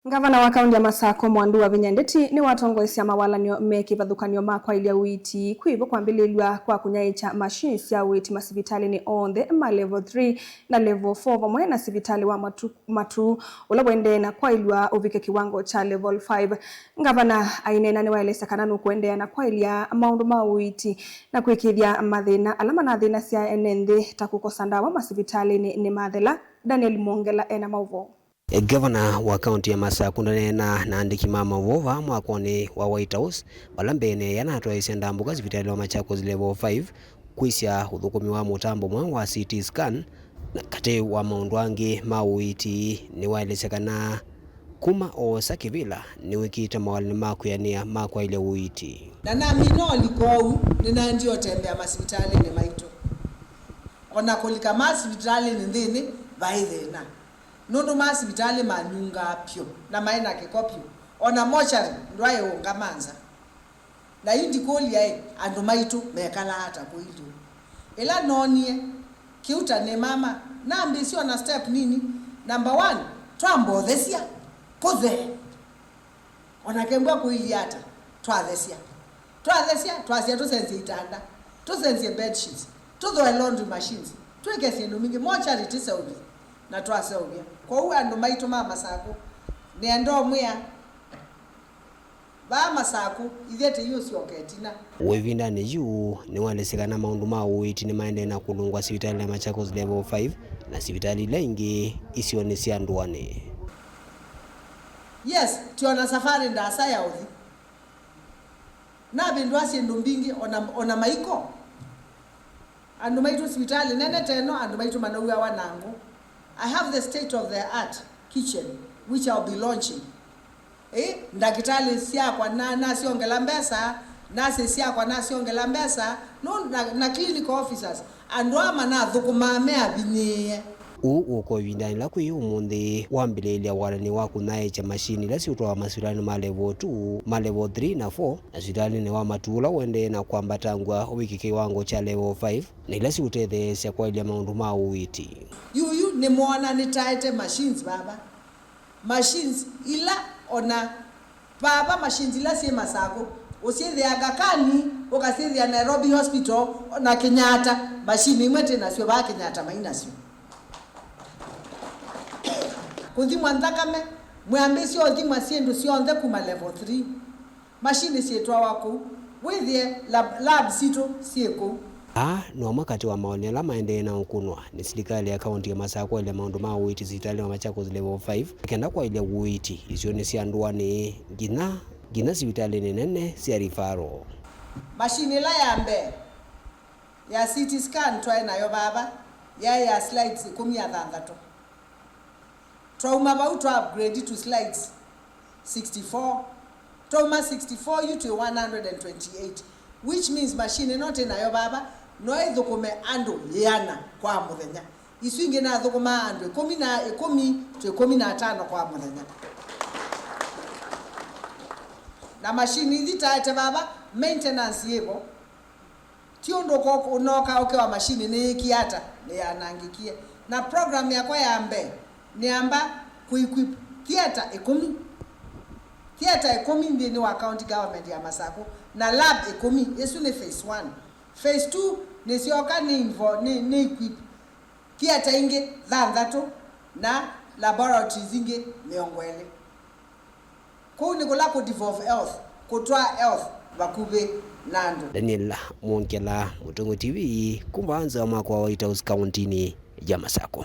Gavana wa kaunti ya Masako Mwandu wa Vinyandeti ni watongoesya mawalanio mekivathukanio makwa ilia witi kwivo kwambililwa kwa kunyaicha machines ya witi masivitali ni onthe ma level 3 na level 4 vamwe na sivitali wa matu ula wendeena kwa ilwa uvike kiwango cha level 5. Gavana ainena ni waelesa kananu kuendeana kwa ilia maundu ma witi na kuikithia mathina alama na thina sia enenthi takukosa ndawa masivitali ni mathela. Daniel Mongela ena mauvo. Gavana wa kaunti ya Masako ndanena na andiki mama vova mwakoni wa White House walambene yanatwa isenda mbuga sivitali wa Machakos level 5 kuisya uthukumi wa mutambo mwa wa CT scan na kati wa maundu angi mawiti ni waelesekana kuma o sakivila ni wikita mawalini makuyania makwa ile uiti na mino likou nina ndio tembea masivitali ni maito ona kulika masivitali ni ndini vaithina nundu masivitali manyunga pyo na maina kikopyo ona mochari ndwaye ungamanza na indi koli yae andu maitu mekala hata kuilu ila nonie kiuta ne mama na ambisi ona step nini number 1 twambothesia kuthe ona kembwa kuili hata twathesia tusenzi itanda tusenzi bed sheets tuthoe laundry machines twekesi ndo mingi mochari tisaudi na twaseovia kwa huwa ndo maitu ma Masako ni ndo mwia ba Masako ithete yusi oketina wevinda ni yu ni walesekana maundu ma uiti ni maende na kulungwa sivitali ya Machakos level 5 na sivitali lengi isione sia nduane. Yes, tiona safari ndasa ya uthi na bindwasi ndumbingi ona maiko andu maitu sivitali nene teno andu maitu manauya wanangu. I have the state-of-the-art kitchen which I'll be launching. Ndakitali siakwa na siongela mbesa, nasi siakwa na siongela mbesa, no na clinical officers. Andwama na thukumamea binye. Uko vindani la kui umundi wambilelia walani waku naecha mashini la siutoa masvirani ma level 2, ma level 3 na 4 na svirani ni wa matula wende na kwambatangwa wiki kiwango cha level 5 na ila siutethesya kwa ilia maundu ma uiti. Yuyu ni mwana ni taite machines baba. Machines ila ona baba machines ila siye Masako usithi Aga Khan ukasithi ya Nairobi Hospital na Kenyatta machine imwete na sio ba Kenyatta maina sio kuthimwa nthakame mwambisi othimwa siendu sionthe kuma level 3 machine sietwa wako withie lab sito sieko no makati wa maoni la maende na ukunwa ni serikali ya kaunti ya Masako ile maundu ma uiti sivitali wa Machakos level 5 kenda kwa ile uiti isione sia nduane gina sivitali nene sia rifaro machine la yambe ya CT scan twa nayo baba ya slides 13 trauma about to upgrade to slides 64 trauma 64 you to 128 which means machine not in ayo baba no ithukome andu yana kwa muthenya iswinge na thukuma andu 10 to 15 kwa muthenya na machine ithitaete baba maintenance yebo tiondo ko noka okewa machine ni kiata ni yanangikie na program yako ya mbe niamba kuequip theater 10 ndini wa county government ya Masako na lab 10 yesu ni phase 1 phase 2 ni sioka ni equip theater inge thanthatu na laboratories inge miongwele kuni kula ku devolve health kutwa health bakube nando. Daniel Mongela, Mutungu TV, kumbanza mwako wa White House County ni ya Masako.